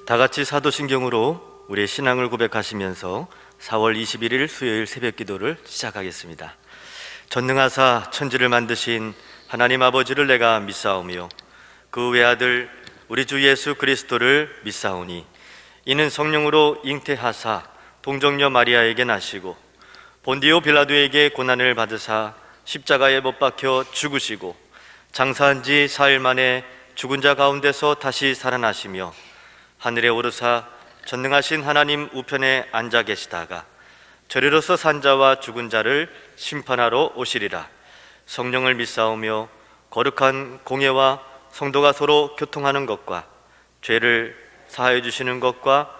다 같이 사도신경으로 우리의 신앙을 고백하시면서 4월 21일 수요일 새벽 기도를 시작하겠습니다. 전능하사 천지를 만드신 하나님 아버지를 내가 믿사오며 그 외아들 우리 주 예수 그리스도를 믿사오니 이는 성령으로 잉태하사 동정녀 마리아에게 나시고 본디오 빌라도에게 고난을 받으사 십자가에 못 박혀 죽으시고 장사한 지 4일 만에 죽은 자 가운데서 다시 살아나시며 하늘에 오르사 전능하신 하나님 우편에 앉아 계시다가 저리로서 산 자와 죽은 자를 심판하러 오시리라. 성령을 믿사오며 거룩한 공예와 성도가 서로 교통하는 것과 죄를 사하여 주시는 것과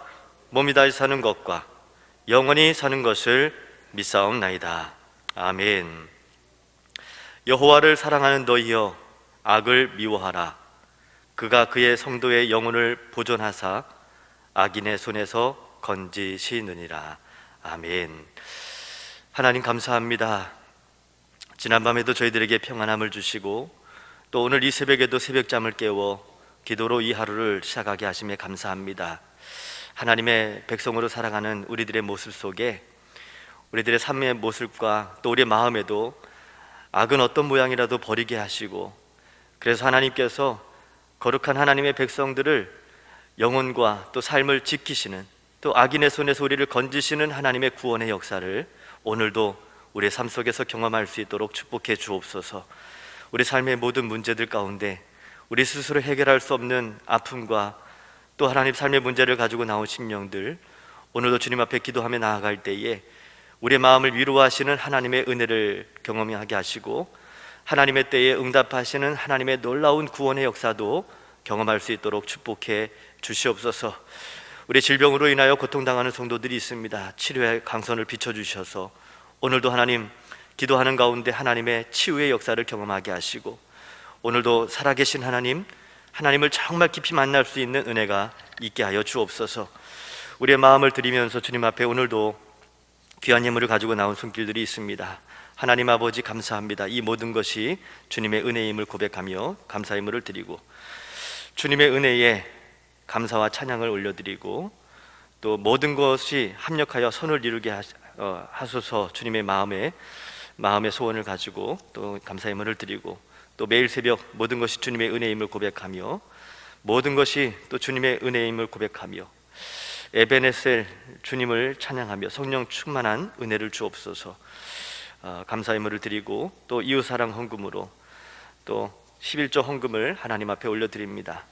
몸이 다시 사는 것과 영원히 사는 것을 믿사옵나이다. 아멘. 여호와를 사랑하는 너희여 악을 미워하라. 그가 그의 성도의 영혼을 보존하사 악인의 손에서 건지시느니라. 아멘. 하나님 감사합니다. 지난밤에도 저희들에게 평안함을 주시고 또 오늘 이 새벽에도 새벽잠을 깨워 기도로 이 하루를 시작하게 하심에 감사합니다. 하나님의 백성으로 살아가는 우리들의 모습 속에 우리들의 삶의 모습과 또 우리의 마음에도 악은 어떤 모양이라도 버리게 하시고, 그래서 하나님께서 거룩한 하나님의 백성들을 영혼과 또 삶을 지키시는, 또 악인의 손에서 우리를 건지시는 하나님의 구원의 역사를 오늘도 우리의 삶 속에서 경험할 수 있도록 축복해 주옵소서. 우리 삶의 모든 문제들 가운데 우리 스스로 해결할 수 없는 아픔과 또 하나님 삶의 문제를 가지고 나온 심령들, 오늘도 주님 앞에 기도하며 나아갈 때에 우리의 마음을 위로하시는 하나님의 은혜를 경험하게 하시고 하나님의 때에 응답하시는 하나님의 놀라운 구원의 역사도 경험할 수 있도록 축복해 주시옵소서. 우리 질병으로 인하여 고통당하는 성도들이 있습니다. 치료의 강선을 비춰주셔서 오늘도 하나님 기도하는 가운데 하나님의 치유의 역사를 경험하게 하시고 오늘도 살아계신 하나님을 정말 깊이 만날 수 있는 은혜가 있게 하여 주옵소서. 우리의 마음을 드리면서 주님 앞에 오늘도 귀한 예물을 가지고 나온 손길들이 있습니다. 하나님 아버지 감사합니다. 이 모든 것이 주님의 은혜임을 고백하며 감사 예물을 드리고 주님의 은혜에 감사와 찬양을 올려드리고 또 모든 것이 합력하여 선을 이루게 하소서. 주님의 마음의 소원을 가지고 또 감사 예물을 드리고 또 매일 새벽 모든 것이 주님의 은혜임을 고백하며 모든 것이 또 주님의 은혜임을 고백하며 에베네셀 주님을 찬양하며 성령 충만한 은혜를 주옵소서. 감사 예물을 드리고 또 이웃사랑 헌금으로 또 11조 헌금을 하나님 앞에 올려드립니다.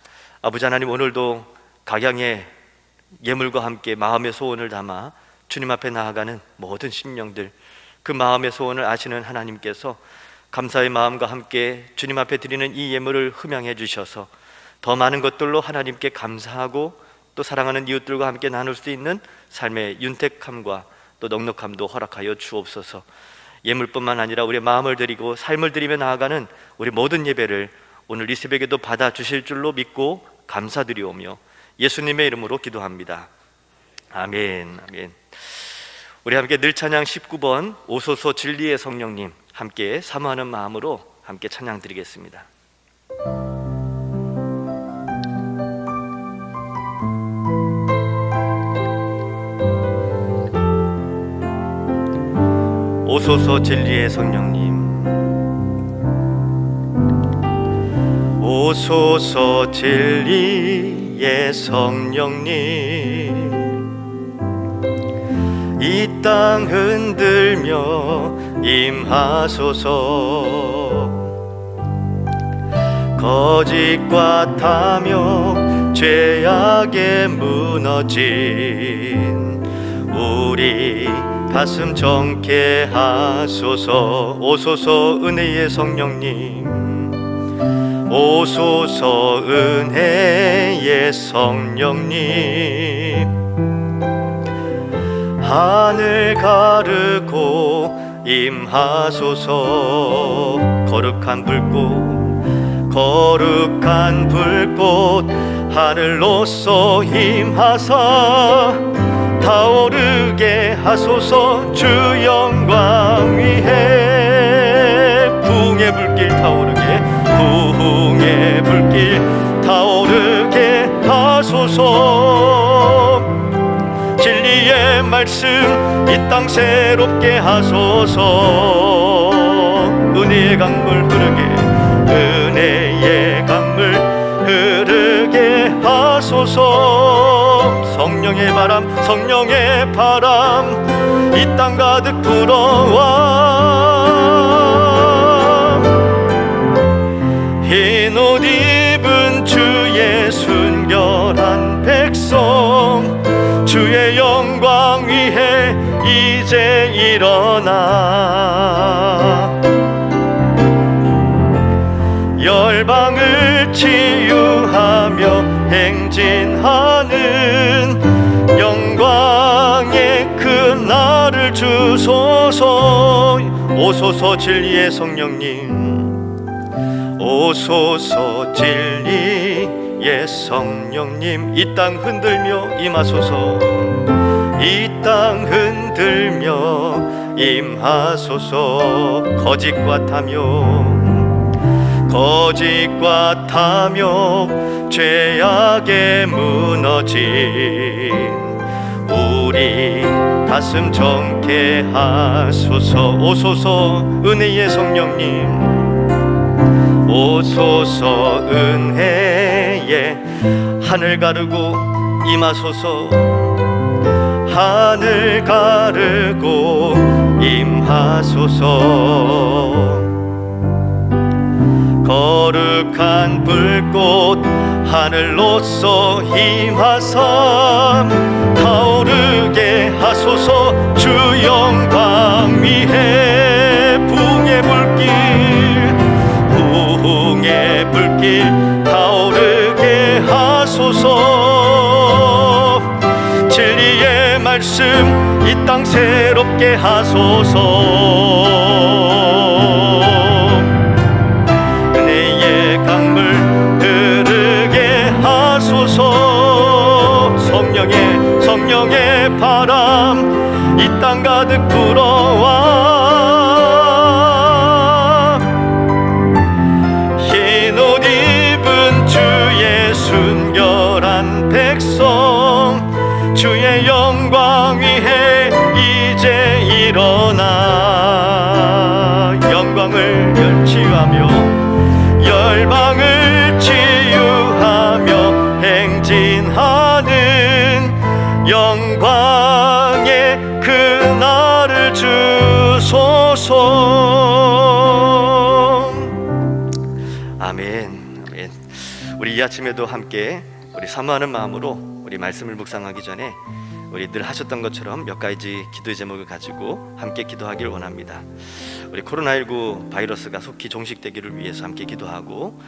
아버지 하나님, 오늘도 각양의 예물과 함께 마음의 소원을 담아 주님 앞에 나아가는 모든 심령들, 그 마음의 소원을 아시는 하나님께서 감사의 마음과 함께 주님 앞에 드리는 이 예물을 흠양해 주셔서 더 많은 것들로 하나님께 감사하고 또 사랑하는 이웃들과 함께 나눌 수 있는 삶의 윤택함과 또 넉넉함도 허락하여 주옵소서. 예물뿐만 아니라 우리의 마음을 드리고 삶을 드리며 나아가는 우리 모든 예배를 오늘 이 새벽에도 받아주실 줄로 믿고 감사드리오며 예수님의 이름으로 기도합니다. 아멘. 아멘. 우리 함께 늘 찬양 19번 오소서 진리의 성령님 함께 사모하는 마음으로 함께 찬양 드리겠습니다. 오소서 진리의 성령님, 오소서 진리의 성령님, 이 땅 흔들며 임하소서. 거짓과 탐욕 죄악에 무너진 우리 가슴 정케 하소서. 오소서 은혜의 성령님, 오소서 은혜의 성령님, 하늘 가르고 임하소서. 거룩한 불꽃 하늘로서 임하사 타오르게 하소서. 주 영광 위에 부흥의 불길 타오르게 타오르게 하소서. 하소서. 진리의 말씀 이 땅 새롭게 하소서. 은혜의 강물 흐르게, 은혜의 강물 흐르게 하소서. 성령의 바람, 성령의 바람 이 땅 가득 불어와. 흰 옷 입은 주의 순결한 백성, 주의 영광 위에 이제 일어나. 열방을 치유하며 행진하는 영광의 그날을 주소서. 오소서 진리의 성령님, 오소서 진리의 성령님, 이 땅 흔들며 임하소서. 이 땅 흔들며 임하소서. 거짓과 탐욕 죄악에 무너진 우리 가슴 정케 하소서. 오소서 은혜의 성령님, 오소서 은혜의 하늘 가르고 임하소서. 하늘 가르고 임하소서. 거룩한 불꽃 하늘로서 임하사 타오르게 하소서. 주 영광 위에 부흥의 불길 타오르게 하소서. 진리의 말씀 이 땅 새롭게 하소서. 성령의 바람 이 땅 가득 불어와. 흰 옷 입은 주의 순결한 백성, 주의 영광 위에 이제 일어나. 영광을 치유하며 열방을 치유하며 행진하는 영광의 그날을 주소서. 아멘. 아멘. 우리 이 아침에도 함께 우리 사모하는 마음으로 우리 말씀을 묵상하기 전에 우리 늘 하셨던 것처럼 몇 가지 기도의 제목을 가지고 함께 기도하길 원합니다. 우리 코로나19 바이러스가 속히 종식되기를 위해서 함께 기도하고,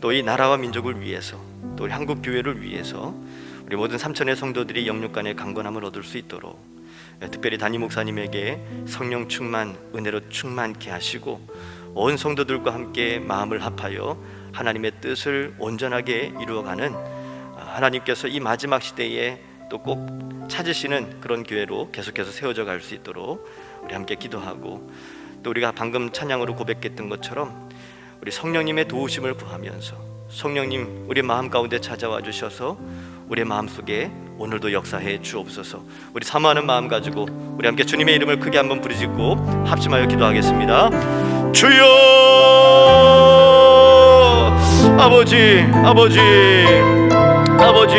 또 이 나라와 민족을 위해서, 또 우리 한국 교회를 위해서 우리 모든 삼천의 성도들이 영육간의 강건함을 얻을 수 있도록 특별히 담임 목사님에게 성령 충만, 은혜로 충만케 하시고 온 성도들과 함께 마음을 합하여 하나님의 뜻을 온전하게 이루어가는 하나님께서 이 마지막 시대에 또 꼭 찾으시는 그런 교회로 계속해서 세워져 갈 수 있도록 우리 함께 기도하고, 또 우리가 방금 찬양으로 고백했던 것처럼 우리 성령님의 도우심을 구하면서 성령님 우리 마음 가운데 찾아와 주셔서 우리의 마음속에 오늘도 역사해 주옵소서. 우리 사모하는 마음 가지고 우리 함께 주님의 이름을 크게 한번 부르짖고 합심하여 기도하겠습니다. 주여, 아버지, 아버지, 아버지,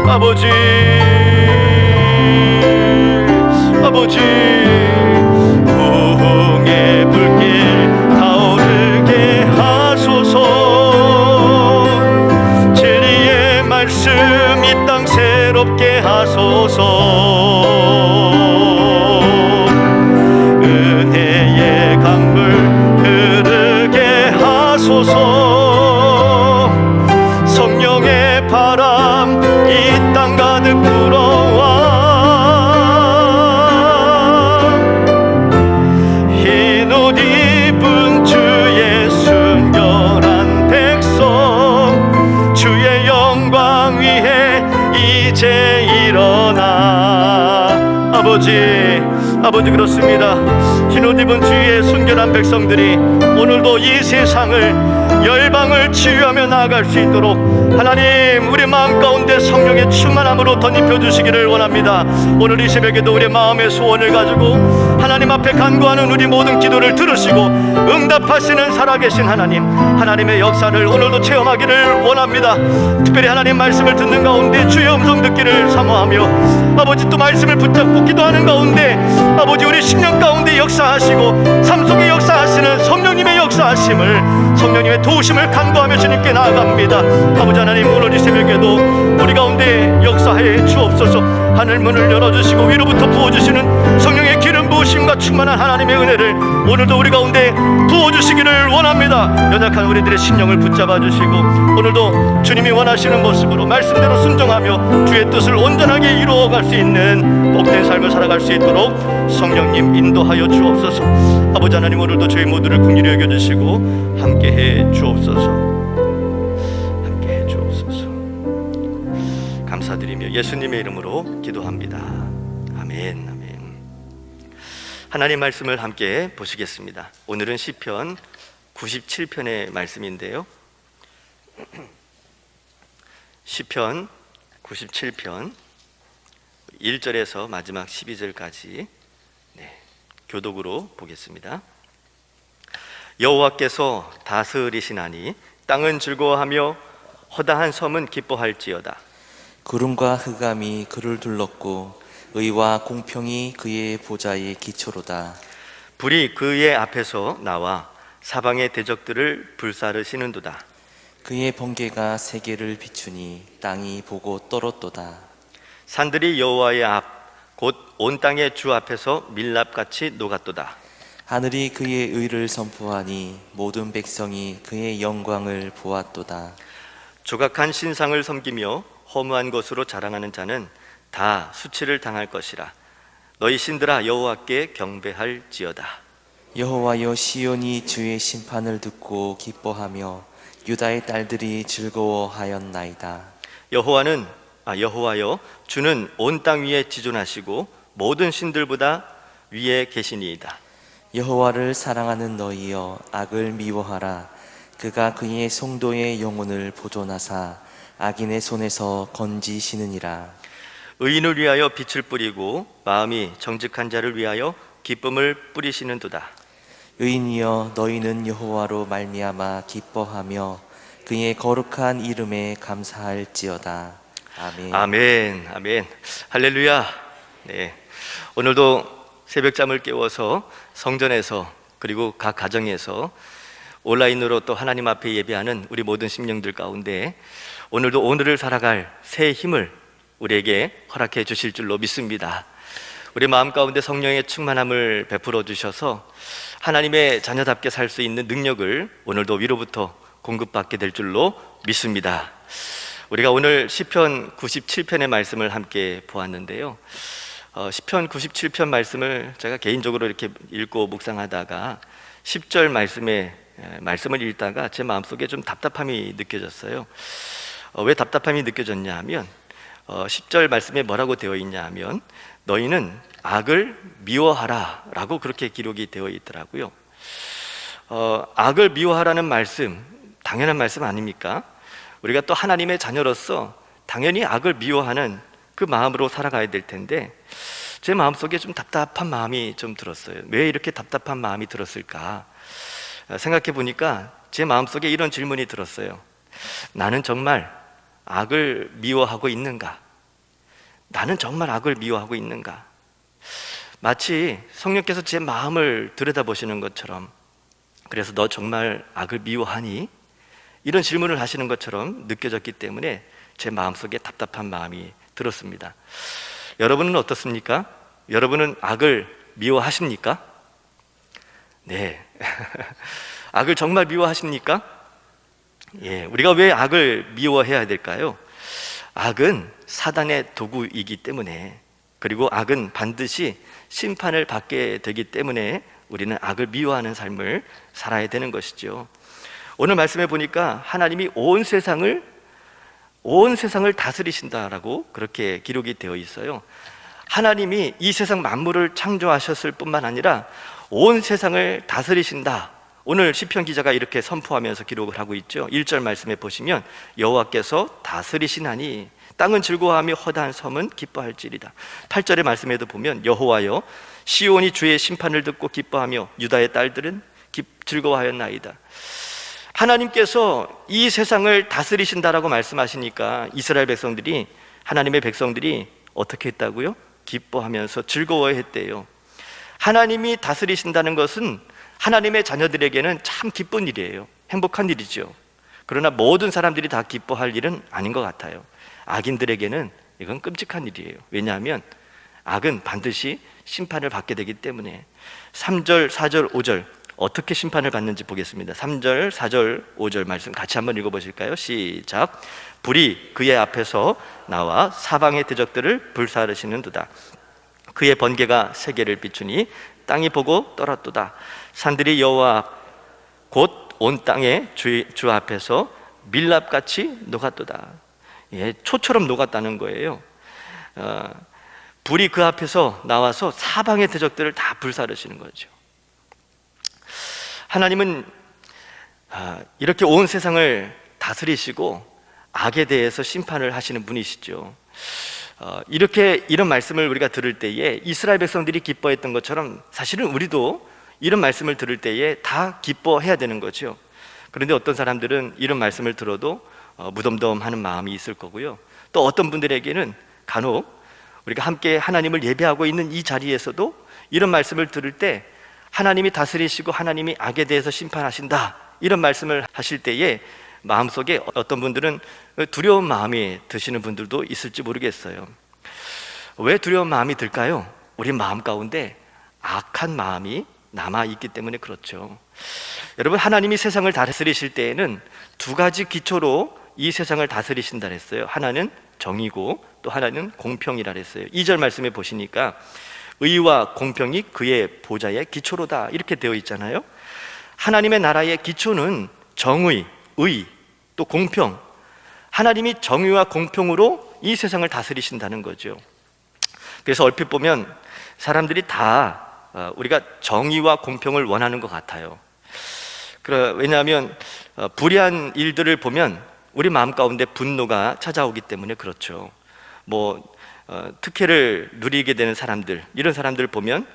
아버지, 아버지, 부흥의 불길 타오르게 하소서. 진리의 말씀 이 땅 새롭게 하소서. 은혜의 강물 흐르게 하소서. 성령의 바람 이 땅 가득 불어와. 흰 옷 입은 주의 순결한 백성, 주의 영광 위에 이제 일어나. 아버지, 아버지, 그렇습니다. 흰 옷 입은 주의 순결한 백성들이 오늘도 이 세상을 열방을 치유하며 나아갈 수 있도록 하나님 우리 마음 가운데 성령의 충만함으로 덧입혀 주시기를 원합니다. 오늘 이 새벽에도 우리 마음의 소원을 가지고 하나님 앞에 간구하는 우리 모든 기도를 들으시고 응답하시는 살아계신 하나님, 하나님의 역사를 오늘도 체험하기를 원합니다. 특별히 하나님 말씀을 듣는 가운데 주의 음성 듣기를 사모하며 아버지 또 말씀을 붙잡고 기도하는 가운데 아버지 우리 심령 가운데 역사하시고 삶 속에 역사하시는 성령님의 역사하심을, 성령님의 도우심을 간구하며 주님께 나아갑니다. 아버지 하나님, 오늘 이 새벽에도 우리 가운데 역사해 주옵소서. 하늘 문을 열어주시고 위로부터 부어주시는 성령의 기름 부으심과 충만한 하나님의 은혜를 오늘도 우리 가운데 부어주시기를 원합니다. 연약한 우리들의 심령을 붙잡아 주시고 오늘도 주님이 원하시는 모습으로 말씀대로 순종하며 주의 뜻을 온전하게 이루어갈 수 있는 복된 삶을 살아갈 수 있도록 성령님 인도하여 주옵소서. 아버지 하나님, 오늘도 저희 모두를 긍휼히 여겨주시고 함께해 주옵소서. 함께해 주옵소서. 감사드리며 예수님의 이름으로 기도합니다. 아멘. 아멘. 하나님 말씀을 함께 보시겠습니다. 오늘은 시편 97편의 말씀인데요, 시편 97편 1절에서 마지막 12절까지 교독으로 보겠습니다. 여호와께서 다스리시나니 땅은 즐거워하며 허다한 섬은 기뻐할지어다. 구름과 흑암이 그를 둘렀고 의와 공평이 그의 보좌의 기초로다. 불이 그의 앞에서 나와 사방의 대적들을 불사르시는도다. 그의 번개가 세계를 비추니 땅이 보고 떨었도다. 산들이 여호와의 앞 곧 온 땅의 주 앞에서 밀랍같이 녹았도다. 하늘이 그의 의를 선포하니 모든 백성이 그의 영광을 보았도다. 조각한 신상을 섬기며 허무한 것으로 자랑하는 자는 다 수치를 당할 것이라. 너희 신들아 여호와께 경배할지어다. 여호와여, 시온이 주의 심판을 듣고 기뻐하며 유다의 딸들이 즐거워하였나이다. 여호와여, 주는 온 땅 위에 지존하시고 모든 신들보다 위에 계시니이다. 여호와를 사랑하는 너희여, 악을 미워하라. 그가 그의 성도의 영혼을 보존하사 악인의 손에서 건지시느니라. 의인을 위하여 빛을 뿌리고 마음이 정직한 자를 위하여 기쁨을 뿌리시는도다. 의인이여, 너희는 여호와로 말미암아 기뻐하며 그의 거룩한 이름에 감사할지어다. 아멘. 아멘. 아멘. 할렐루야. 네. 오늘도 새벽잠을 깨워서 성전에서 그리고 각 가정에서 온라인으로 또 하나님 앞에 예배하는 우리 모든 심령들 가운데 오늘도 오늘을 살아갈 새 힘을 우리에게 허락해 주실 줄로 믿습니다. 우리 마음 가운데 성령의 충만함을 베풀어 주셔서 하나님의 자녀답게 살 수 있는 능력을 오늘도 위로부터 공급받게 될 줄로 믿습니다. 우리가 오늘 시편 97편의 말씀을 함께 보았는데요, 시편 97편 말씀을 제가 개인적으로 이렇게 읽고 묵상하다가 10절 말씀을 읽다가 제 마음속에 좀 답답함이 느껴졌어요. 왜 답답함이 느껴졌냐 하면 10절 말씀에 뭐라고 되어 있냐 하면 너희는 악을 미워하라 라고 그렇게 기록이 되어 있더라고요. 악을 미워하라는 말씀, 당연한 말씀 아닙니까? 우리가 또 하나님의 자녀로서 당연히 악을 미워하는 그 마음으로 살아가야 될 텐데 제 마음속에 좀 답답한 마음이 좀 들었어요. 왜 이렇게 답답한 마음이 들었을까 생각해 보니까 제 마음속에 이런 질문이 들었어요. 나는 정말 악을 미워하고 있는가? 나는 정말 악을 미워하고 있는가? 마치 성령께서 제 마음을 들여다보시는 것처럼, 그래서 너 정말 악을 미워하니? 이런 질문을 하시는 것처럼 느껴졌기 때문에 제 마음속에 답답한 마음이 들었습니다. 여러분은 어떻습니까? 여러분은 악을 미워하십니까? 네. 악을 정말 미워하십니까? 예, 우리가 왜 악을 미워해야 될까요? 악은 사단의 도구이기 때문에, 그리고 악은 반드시 심판을 받게 되기 때문에 우리는 악을 미워하는 삶을 살아야 되는 것이죠. 오늘 말씀해 보니까 하나님이 온 세상을 다스리신다라고 그렇게 기록이 되어 있어요. 하나님이 이 세상 만물을 창조하셨을 뿐만 아니라 온 세상을 다스리신다, 오늘 시편 기자가 이렇게 선포하면서 기록을 하고 있죠. 1절 말씀에 보시면 여호와께서 다스리시나니 땅은 즐거워하며 허다한 섬은 기뻐할지리다. 8절의 말씀에도 보면 여호와여 시온이 주의 심판을 듣고 기뻐하며 유다의 딸들은 즐거워하였나이다. 하나님께서 이 세상을 다스리신다라고 말씀하시니까 이스라엘 백성들이, 하나님의 백성들이 어떻게 했다고요? 기뻐하면서 즐거워했대요. 하나님이 다스리신다는 것은 하나님의 자녀들에게는 참 기쁜 일이에요. 행복한 일이죠. 그러나 모든 사람들이 다 기뻐할 일은 아닌 것 같아요. 악인들에게는 이건 끔찍한 일이에요. 왜냐하면 악은 반드시 심판을 받게 되기 때문에. 3절, 4절, 5절 어떻게 심판을 받는지 보겠습니다. 3절, 4절, 5절 말씀 같이 한번 읽어보실까요? 시작. 불이 그의 앞에서 나와 사방의 대적들을 불사르시는도다. 그의 번개가 세계를 비추니 땅이 보고 떨었도다. 산들이 여호와 곧 온 땅의 주 앞에서 밀랍같이 녹았도다. 예, 초처럼 녹았다는 거예요. 불이 그 앞에서 나와서 사방의 대적들을 다 불사르시는 거죠. 하나님은 이렇게 온 세상을 다스리시고 악에 대해서 심판을 하시는 분이시죠. 이런 말씀을 우리가 들을 때에 이스라엘 백성들이 기뻐했던 것처럼 사실은 우리도 이런 말씀을 들을 때에 다 기뻐해야 되는 거죠. 그런데 어떤 사람들은 이런 말씀을 들어도 무덤덤하는 마음이 있을 거고요. 또 어떤 분들에게는 간혹 우리가 함께 하나님을 예배하고 있는 이 자리에서도 이런 말씀을 들을 때 하나님이 다스리시고 하나님이 악에 대해서 심판하신다, 이런 말씀을 하실 때에 마음속에 어떤 분들은 두려운 마음이 드시는 분들도 있을지 모르겠어요. 왜 두려운 마음이 들까요? 우리 마음 가운데 악한 마음이 남아있기 때문에 그렇죠. 여러분, 하나님이 세상을 다스리실 때에는 두 가지 기초로 이 세상을 다스리신다 했어요. 하나는 정의고 또 하나는 공평이라 했어요. 2절 말씀에 보시니까 의와 공평이 그의 보좌의 기초로다, 이렇게 되어 있잖아요. 하나님의 나라의 기초는 정의, 의, 또 공평. 하나님이 정의와 공평으로 이 세상을 다스리신다는 거죠. 그래서 얼핏 보면 사람들이 다 우리가 정의와 공평을 원하는 것 같아요. 왜냐하면 불의한 일들을 보면 우리 마음 가운데 분노가 찾아오기 때문에 그렇죠. 특혜를 누리게 되는 사람들, 이런 사람들을 보면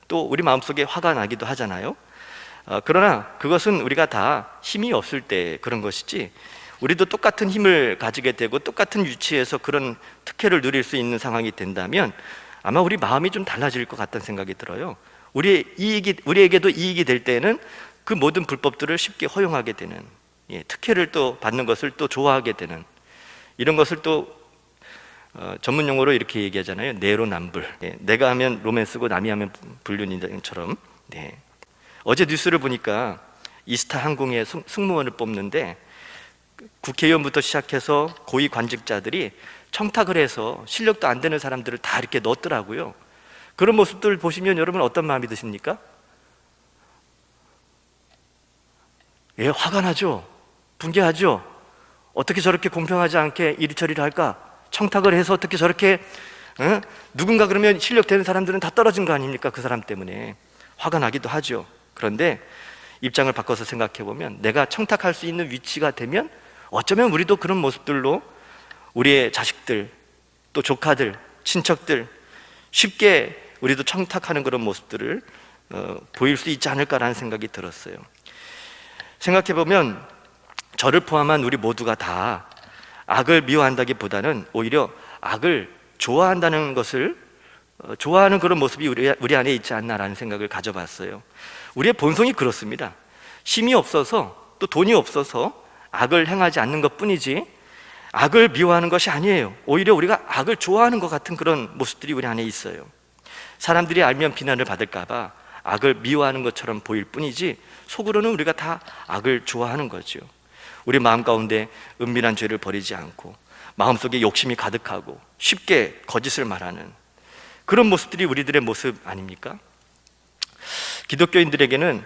또 우리 마음속에 화가 나기도 하잖아요. 그러나 그것은 우리가 다 힘이 없을 때 그런 것이지, 우리도 똑같은 힘을 가지게 되고 똑같은 위치에서 그런 특혜를 누릴 수 있는 상황이 된다면 아마 우리 마음이 좀 달라질 것 같다는 생각이 들어요. 우리에게도 이익이 될 때는 그 모든 불법들을 쉽게 허용하게 되는, 특혜를 또 받는 것을 또 좋아하게 되는, 이런 것을 또 전문 용어로 이렇게 얘기하잖아요. 내로남불. 내가 하면 로맨스고 남이 하면 불륜인처럼. 어제 뉴스를 보니까 이스타 항공에 승무원을 뽑는데 국회의원부터 시작해서 고위 관직자들이 청탁을 해서 실력도 안 되는 사람들을 다 이렇게 넣었더라고요. 그런 모습들 보시면 여러분 어떤 마음이 드십니까? 화가 나죠? 분개하죠? 어떻게 저렇게 공평하지 않게 이리저리를 할까? 청탁을 해서 어떻게 저렇게 누군가 그러면 실력 되는 사람들은 다 떨어진 거 아닙니까? 그 사람 때문에 화가 나기도 하죠. 그런데 입장을 바꿔서 생각해 보면 내가 청탁할 수 있는 위치가 되면 어쩌면 우리도 그런 모습들로 우리의 자식들, 또 조카들, 친척들 쉽게 우리도 청탁하는 그런 모습들을 보일 수 있지 않을까라는 생각이 들었어요. 생각해 보면 저를 포함한 우리 모두가 다 악을 미워한다기보다는 오히려 악을 좋아한다는 것을 좋아하는 그런 모습이 우리 안에 있지 않나라는 생각을 가져봤어요. 우리의 본성이 그렇습니다. 힘이 없어서 또 돈이 없어서 악을 행하지 않는 것뿐이지 악을 미워하는 것이 아니에요. 오히려 우리가 악을 좋아하는 것 같은 그런 모습들이 우리 안에 있어요. 사람들이 알면 비난을 받을까 봐 악을 미워하는 것처럼 보일 뿐이지 속으로는 우리가 다 악을 좋아하는 거죠. 우리 마음 가운데 은밀한 죄를 버리지 않고 마음속에 욕심이 가득하고 쉽게 거짓을 말하는 그런 모습들이 우리들의 모습 아닙니까? 기독교인들에게는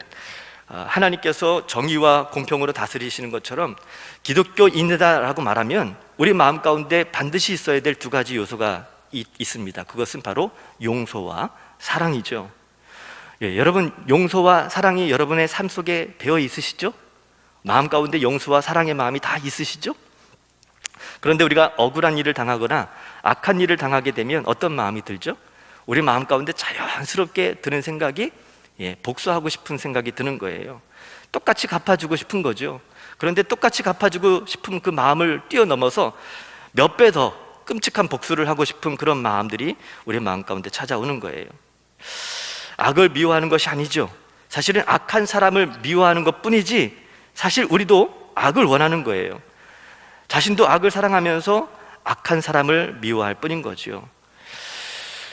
하나님께서 정의와 공평으로 다스리시는 것처럼 기독교인이다라고 말하면 우리 마음 가운데 반드시 있어야 될 두 가지 요소가 있습니다. 그것은 바로 용서와 사랑이죠. 여러분 용서와 사랑이 여러분의 삶 속에 배어 있으시죠? 마음 가운데 용서와 사랑의 마음이 다 있으시죠? 그런데 우리가 억울한 일을 당하거나 악한 일을 당하게 되면 어떤 마음이 들죠? 우리 마음 가운데 자연스럽게 드는 생각이 복수하고 싶은 생각이 드는 거예요. 똑같이 갚아주고 싶은 거죠. 그런데 똑같이 갚아주고 싶은 그 마음을 뛰어넘어서 몇 배 더 끔찍한 복수를 하고 싶은 그런 마음들이 우리 마음 가운데 찾아오는 거예요. 악을 미워하는 것이 아니죠. 사실은 악한 사람을 미워하는 것뿐이지 사실 우리도 악을 원하는 거예요. 자신도 악을 사랑하면서 악한 사람을 미워할 뿐인 거죠.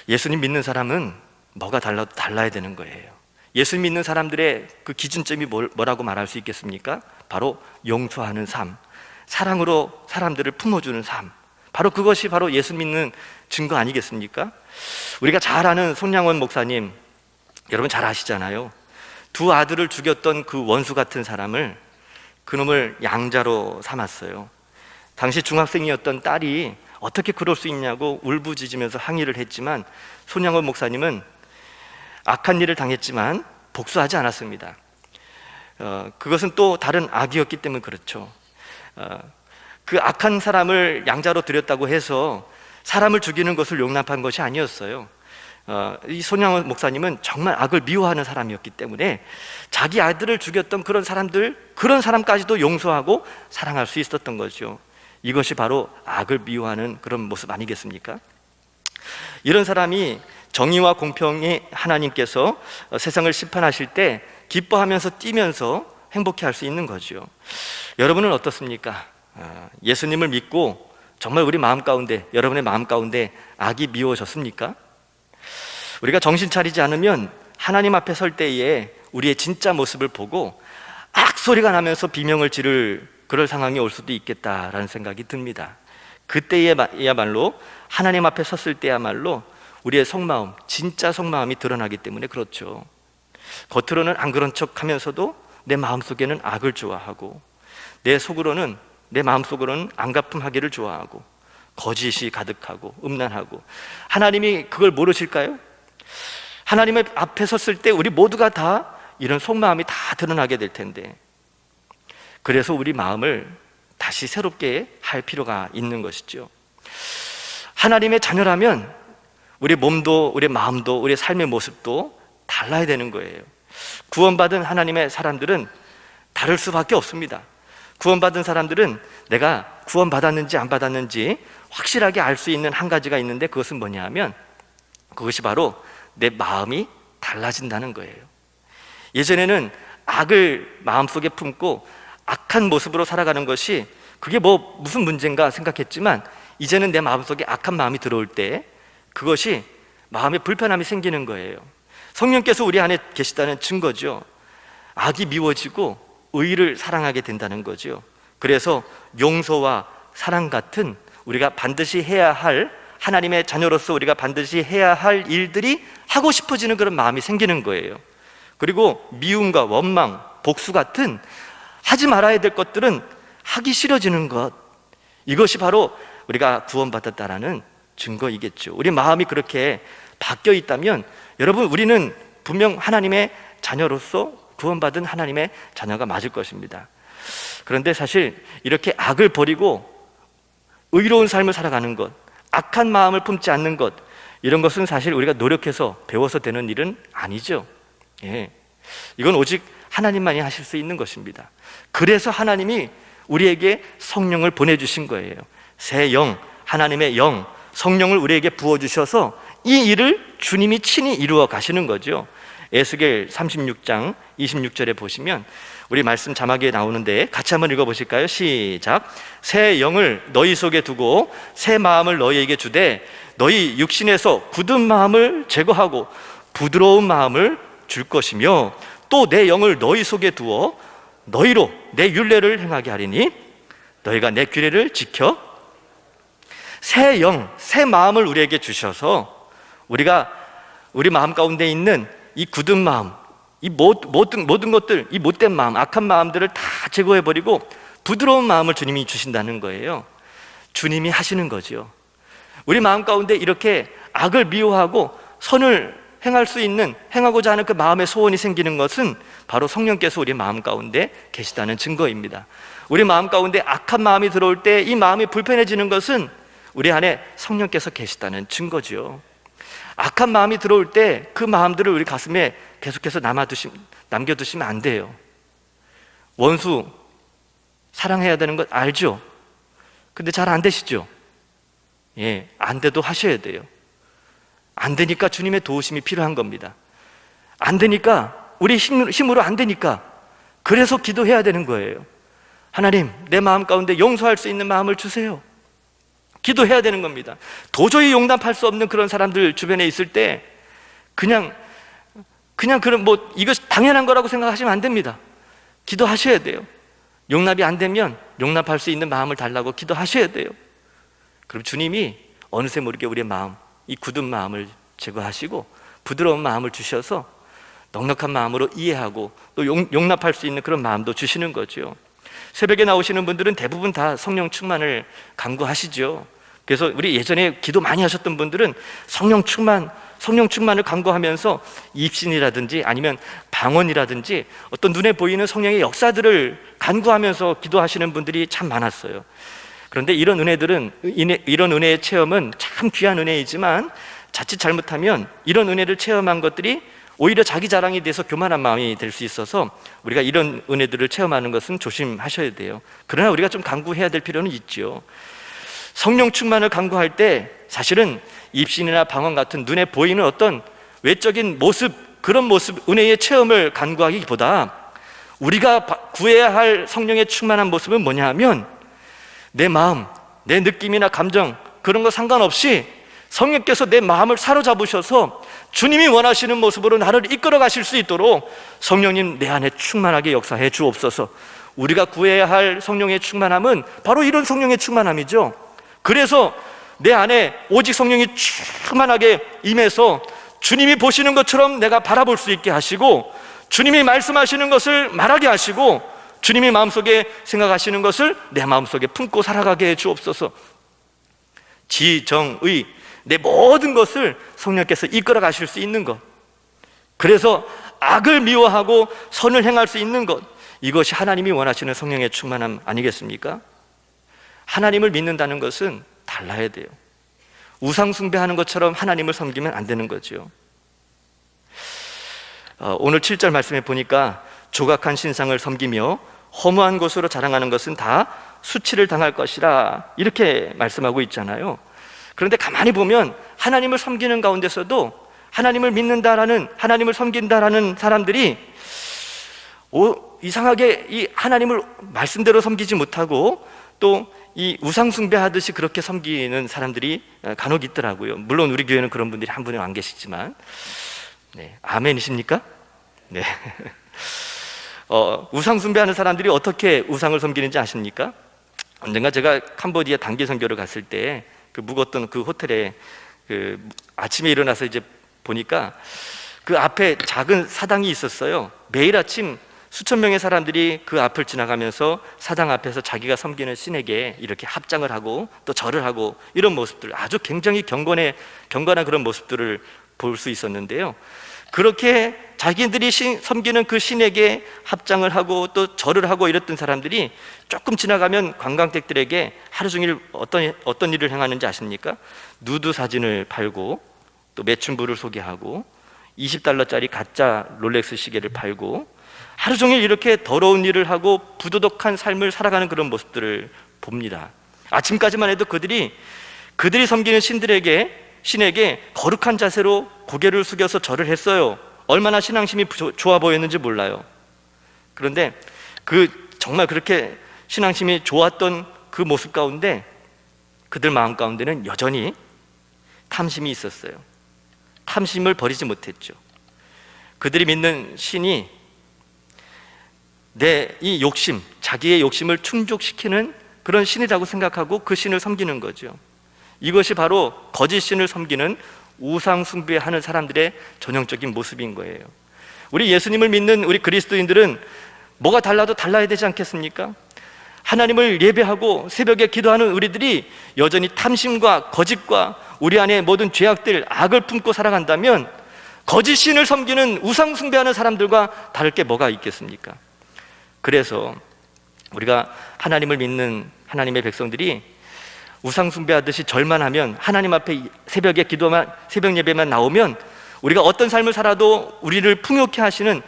예수님 믿는 사람은 뭐가 달라야 되는 거예요. 예수 믿는 사람들의 그 기준점이 뭐라고 말할 수 있겠습니까? 바로 용서하는 삶, 사랑으로 사람들을 품어주는 삶, 바로 그것이 바로 예수 믿는 증거 아니겠습니까? 우리가 잘 아는 손양원 목사님, 여러분 잘 아시잖아요. 두 아들을 죽였던 그 원수 같은 사람을, 그놈을 양자로 삼았어요. 당시 중학생이었던 딸이 어떻게 그럴 수 있냐고 울부짖으면서 항의를 했지만 손양원 목사님은 악한 일을 당했지만 복수하지 않았습니다. 그것은 또 다른 악이었기 때문에 그렇죠. 그 악한 사람을 양자로 들였다고 해서 사람을 죽이는 것을 용납한 것이 아니었어요. 이 손양원 목사님은 정말 악을 미워하는 사람이었기 때문에 자기 아들을 죽였던 그런 사람까지도 용서하고 사랑할 수 있었던 거죠. 이것이 바로 악을 미워하는 그런 모습 아니겠습니까? 이런 사람이 정의와 공평의 하나님께서 세상을 심판하실 때 기뻐하면서 뛰면서 행복해 할 수 있는 거죠. 여러분은 어떻습니까? 예수님을 믿고 정말 우리 마음 가운데, 여러분의 마음 가운데 악이 미워졌습니까? 우리가 정신 차리지 않으면 하나님 앞에 설 때에 우리의 진짜 모습을 보고 악소리가 나면서 비명을 지를 그럴 상황이 올 수도 있겠다라는 생각이 듭니다. 그때야말로 하나님 앞에 섰을 때야말로 우리의 속마음, 진짜 속마음이 드러나기 때문에 그렇죠. 겉으로는 안 그런 척 하면서도 내 마음속에는 악을 좋아하고 내 마음속으로는 안갚음하기를 좋아하고 거짓이 가득하고 음란하고, 하나님이 그걸 모르실까요? 하나님의 앞에 섰을 때 우리 모두가 다 이런 속마음이 다 드러나게 될 텐데, 그래서 우리 마음을 다시 새롭게 할 필요가 있는 것이죠. 하나님의 자녀라면 우리 몸도 우리 마음도 우리 삶의 모습도 달라야 되는 거예요. 구원받은 하나님의 사람들은 다를 수밖에 없습니다. 구원받은 사람들은 내가 구원받았는지 안 받았는지 확실하게 알 수 있는 한 가지가 있는데, 그것은 뭐냐 하면 그것이 바로 내 마음이 달라진다는 거예요. 예전에는 악을 마음속에 품고 악한 모습으로 살아가는 것이 그게 무슨 문제인가 생각했지만, 이제는 내 마음속에 악한 마음이 들어올 때 그것이 마음에 불편함이 생기는 거예요. 성령께서 우리 안에 계시다는 증거죠. 악이 미워지고 의를 사랑하게 된다는 거죠. 그래서 용서와 사랑 같은 우리가 반드시 해야 할, 하나님의 자녀로서 우리가 반드시 해야 할 일들이 하고 싶어지는 그런 마음이 생기는 거예요. 그리고 미움과 원망, 복수 같은 하지 말아야 될 것들은 하기 싫어지는 것, 이것이 바로 우리가 구원받았다라는 증거이겠죠. 우리 마음이 그렇게 바뀌어 있다면 여러분, 우리는 분명 하나님의 자녀로서 구원받은 하나님의 자녀가 맞을 것입니다. 그런데 사실 이렇게 악을 버리고 의로운 삶을 살아가는 것, 악한 마음을 품지 않는 것, 이런 것은 사실 우리가 노력해서 배워서 되는 일은 아니죠. 이건 오직 하나님만이 하실 수 있는 것입니다. 그래서 하나님이 우리에게 성령을 보내주신 거예요. 새 영, 하나님의 영, 성령을 우리에게 부어주셔서 이 일을 주님이 친히 이루어 가시는 거죠. 에스겔 36장 26절에 보시면 우리 말씀 자막에 나오는데 같이 한번 읽어보실까요? 시작. 새 영을 너희 속에 두고 새 마음을 너희에게 주되 너희 육신에서 굳은 마음을 제거하고 부드러운 마음을 줄 것이며, 또 내 영을 너희 속에 두어 너희로 내 율례를 행하게 하리니 너희가 내 규례를 지켜. 새 영, 새 마음을 우리에게 주셔서 우리가 우리 마음 가운데 있는 이 굳은 마음, 이 모든 것들, 이 못된 마음, 악한 마음들을 다 제거해버리고 부드러운 마음을 주님이 주신다는 거예요. 주님이 하시는 거죠. 우리 마음 가운데 이렇게 악을 미워하고 선을 행할 수 있는, 행하고자 하는 그 마음의 소원이 생기는 것은 바로 성령께서 우리 마음 가운데 계시다는 증거입니다. 우리 마음 가운데 악한 마음이 들어올 때 이 마음이 불편해지는 것은 우리 안에 성령께서 계시다는 증거지요. 악한 마음이 들어올 때 그 마음들을 우리 가슴에 계속해서 남겨두시면 안 돼요. 원수 사랑해야 되는 것 알죠? 근데 잘 안 되시죠? 예, 안 돼도 하셔야 돼요. 안 되니까 주님의 도우심이 필요한 겁니다. 안 되니까, 우리 힘으로 안 되니까, 그래서 기도해야 되는 거예요. 하나님, 내 마음 가운데 용서할 수 있는 마음을 주세요. 기도해야 되는 겁니다. 도저히 용납할 수 없는 그런 사람들 주변에 있을 때 그냥 그런 이거 당연한 거라고 생각하시면 안 됩니다. 기도하셔야 돼요. 용납이 안 되면 용납할 수 있는 마음을 달라고 기도하셔야 돼요. 그럼 주님이 어느새 모르게 우리의 마음, 이 굳은 마음을 제거하시고 부드러운 마음을 주셔서 넉넉한 마음으로 이해하고 또 용납할 수 있는 그런 마음도 주시는 거죠. 새벽에 나오시는 분들은 대부분 다 성령 충만을 간구하시죠. 그래서 우리 예전에 기도 많이 하셨던 분들은 성령 충만을 간구하면서 입신이라든지 아니면 방언이라든지 어떤 눈에 보이는 성령의 역사들을 간구하면서 기도하시는 분들이 참 많았어요. 그런데 이런 은혜의 체험은 참 귀한 은혜이지만 자칫 잘못하면 이런 은혜를 체험한 것들이 오히려 자기 자랑이 돼서 교만한 마음이 될 수 있어서 우리가 이런 은혜들을 체험하는 것은 조심하셔야 돼요. 그러나 우리가 좀 간구해야 될 필요는 있죠. 성령 충만을 간구할 때 사실은 입신이나 방언 같은 눈에 보이는 어떤 외적인 모습, 그런 모습, 은혜의 체험을 간구하기보다 우리가 구해야 할 성령의 충만한 모습은 뭐냐 하면 내 마음, 내 느낌이나 감정 그런 거 상관없이 성령께서 내 마음을 사로잡으셔서 주님이 원하시는 모습으로 나를 이끌어 가실 수 있도록 성령님 내 안에 충만하게 역사해 주옵소서. 우리가 구해야 할 성령의 충만함은 바로 이런 성령의 충만함이죠. 그래서 내 안에 오직 성령이 충만하게 임해서 주님이 보시는 것처럼 내가 바라볼 수 있게 하시고 주님이 말씀하시는 것을 말하게 하시고 주님이 마음속에 생각하시는 것을 내 마음속에 품고 살아가게 해 주옵소서. 지정의 내 모든 것을 성령께서 이끌어 가실 수 있는 것, 그래서 악을 미워하고 선을 행할 수 있는 것, 이것이 하나님이 원하시는 성령의 충만함 아니겠습니까? 하나님을 믿는다는 것은 달라야 돼요. 우상 숭배하는 것처럼 하나님을 섬기면 안 되는 거죠. 오늘 7절 말씀에 보니까 조각한 신상을 섬기며 허무한 것으로 자랑하는 것은 다 수치를 당할 것이라 이렇게 말씀하고 있잖아요. 그런데 가만히 보면 하나님을 섬기는 가운데서도 하나님을 믿는다라는, 하나님을 섬긴다라는 사람들이 이상하게 이 하나님을 말씀대로 섬기지 못하고 또 이 우상 숭배하듯이 그렇게 섬기는 사람들이 간혹 있더라고요. 물론 우리 교회는 그런 분들이 한 분은 안 계시지만, 네, 아멘이십니까? 네. 우상 숭배하는 사람들이 어떻게 우상을 섬기는지 아십니까? 언젠가 제가 캄보디아 단기 선교를 갔을 때 그 묵었던 그 호텔에 아침에 일어나서 이제 보니까 그 앞에 작은 사당이 있었어요. 매일 아침 수천 명의 사람들이 그 앞을 지나가면서 사당 앞에서 자기가 섬기는 신에게 이렇게 합장을 하고 또 절을 하고 이런 모습들, 아주 굉장히 경건한 그런 모습들을 볼 수 있었는데요. 그렇게 자기들이 섬기는 그 신에게 합장을 하고 또 절을 하고 이랬던 사람들이 조금 지나가면 관광객들에게 하루 종일 어떤 일을 행하는지 아십니까? 누드 사진을 팔고 또 매춘부를 소개하고 20달러짜리 가짜 롤렉스 시계를 팔고 하루 종일 이렇게 더러운 일을 하고 부도덕한 삶을 살아가는 그런 모습들을 봅니다. 아침까지만 해도 그들이 섬기는 신에게 거룩한 자세로 고개를 숙여서 절을 했어요. 얼마나 신앙심이 좋아 보였는지 몰라요. 그런데 정말 그렇게 신앙심이 좋았던 그 모습 가운데 그들 마음 가운데는 여전히 탐심이 있었어요. 탐심을 버리지 못했죠. 그들이 믿는 신이 이 욕심, 자기의 욕심을 충족시키는 그런 신이라고 생각하고 그 신을 섬기는 거죠. 이것이 바로 거짓 신을 섬기는 우상 숭배하는 사람들의 전형적인 모습인 거예요. 우리 예수님을 믿는 우리 그리스도인들은 뭐가 달라도 달라야 되지 않겠습니까? 하나님을 예배하고 새벽에 기도하는 우리들이 여전히 탐심과 거짓과 우리 안에 모든 죄악들, 악을 품고 살아간다면 거짓 신을 섬기는 우상 숭배하는 사람들과 다를 게 뭐가 있겠습니까? 그래서 우리가 하나님을 믿는 하나님의 백성들이 우상 숭배하듯이 절만 하면, 하나님 앞에 새벽에 기도만, 새벽 예배만 나오면 우리가 어떤 삶을 살아도 우리를 풍요케 하시는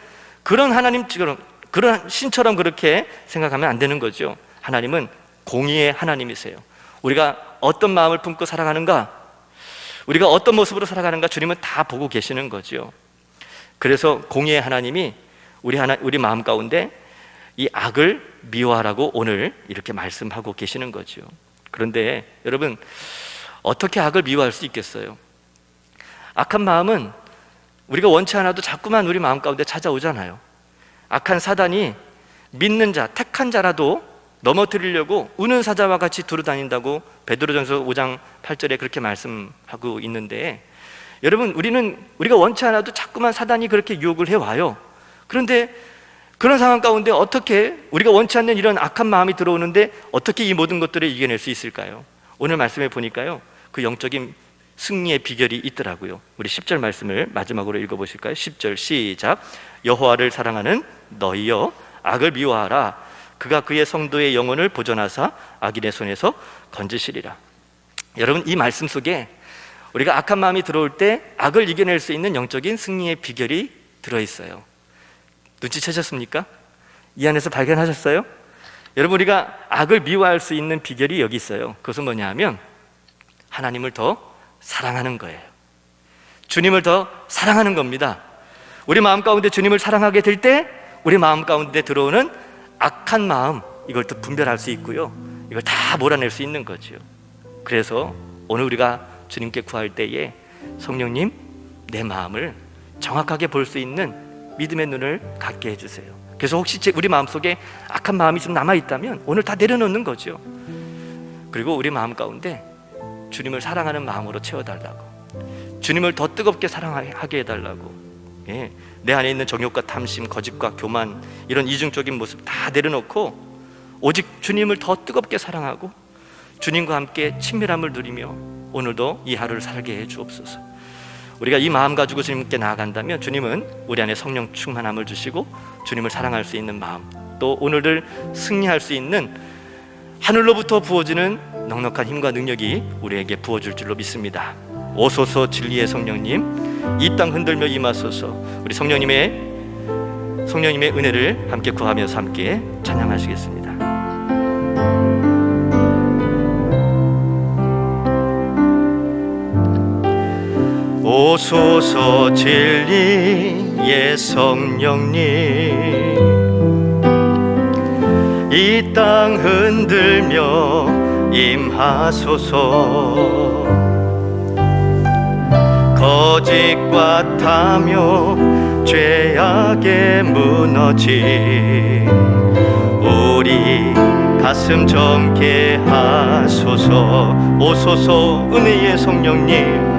그런 하나님처럼, 그런 신처럼 그렇게 생각하면 안 되는 거죠. 하나님은 공의의 하나님이세요. 우리가 어떤 마음을 품고 살아가는가, 우리가 어떤 모습으로 살아가는가 주님은 다 보고 계시는 거죠. 그래서 공의의 하나님이 우리 마음 가운데 이 악을 미워하라고 오늘 이렇게 말씀하고 계시는 거죠. 그런데 여러분, 어떻게 악을 미워할 수 있겠어요? 악한 마음은 우리가 원치 않아도 자꾸만 우리 마음 가운데 찾아오잖아요. 악한 사단이 믿는 자, 택한 자라도 넘어뜨리려고 우는 사자와 같이 두루다닌다고 베드로전서 5장 8절에 그렇게 말씀하고 있는데, 여러분, 우리가 원치 않아도 자꾸만 사단이 그렇게 유혹을 해와요. 그런데 그런 상황 가운데 어떻게 우리가 원치 않는 이런 악한 마음이 들어오는데 어떻게 이 모든 것들을 이겨낼 수 있을까요? 오늘 말씀에 보니까요, 그 영적인 승리의 비결이 있더라고요. 우리 10절 말씀을 마지막으로 읽어보실까요? 10절 시작. 여호와를 사랑하는 너희여, 악을 미워하라. 그가 그의 성도의 영혼을 보존하사 악인의 손에서 건지시리라. 여러분, 이 말씀 속에 우리가 악한 마음이 들어올 때 악을 이겨낼 수 있는 영적인 승리의 비결이 들어있어요. 눈치채셨습니까? 이 안에서 발견하셨어요? 여러분, 우리가 악을 미워할 수 있는 비결이 여기 있어요. 그것은 뭐냐 하면 하나님을 더 사랑하는 거예요. 주님을 더 사랑하는 겁니다. 우리 마음 가운데 주님을 사랑하게 될 때 우리 마음 가운데 들어오는 악한 마음, 이걸 또 분별할 수 있고요, 이걸 다 몰아낼 수 있는 거죠. 그래서 오늘 우리가 주님께 구할 때에 성령님, 내 마음을 정확하게 볼 수 있는 믿음의 눈을 갖게 해주세요. 그래서 혹시 우리 마음속에 악한 마음이 좀 남아있다면 오늘 다 내려놓는 거죠. 그리고 우리 마음 가운데 주님을 사랑하는 마음으로 채워달라고, 주님을 더 뜨겁게 사랑하게 해달라고, 내 안에 있는 정욕과 탐심, 거짓과 교만, 이런 이중적인 모습 다 내려놓고 오직 주님을 더 뜨겁게 사랑하고 주님과 함께 친밀함을 누리며 오늘도 이 하루를 살게 해 주옵소서. 우리가 이 마음 가지고 주님께 나아간다면 주님은 우리 안에 성령 충만함을 주시고 주님을 사랑할 수 있는 마음, 또 오늘을 승리할 수 있는 하늘로부터 부어지는 넉넉한 힘과 능력이 우리에게 부어줄 줄로 믿습니다. 오소서 진리의 성령님, 이 땅 흔들며 임하소서. 우리 성령님의 은혜를 함께 구하면서 함께 찬양하시겠습니다. 오소서 진리의 성령님, 이 땅 흔들며 임하소서. 거짓과 탐욕 죄악에 무너진 우리 가슴 정케 하소서. 오소서 은혜의 성령님,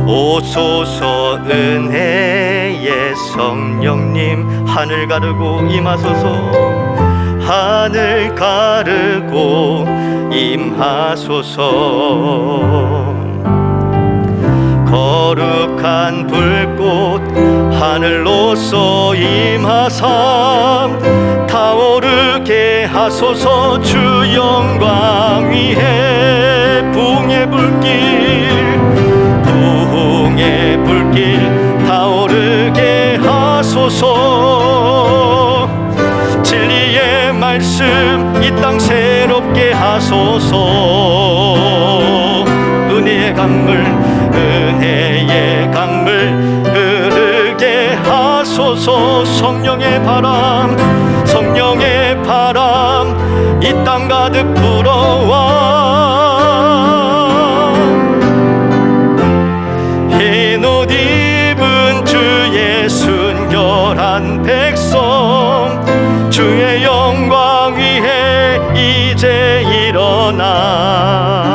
오소서 은혜의 성령님, 하늘 가르고 임하소서. 하늘 가르고 임하소서. 거룩한 불꽃 하늘로서 임하사 타오르게 하소서. 주 영광 위에 부흥의 불길 타오르게 하소서. 진리의 말씀 이 땅 새롭게 하소서. 은혜의 강물 흐르게 하소서. 성령의 바람 이 땅 가득 불어와 흰 옷 입은 주의 순결한 백성, 주의 영광 위에 이제 일어나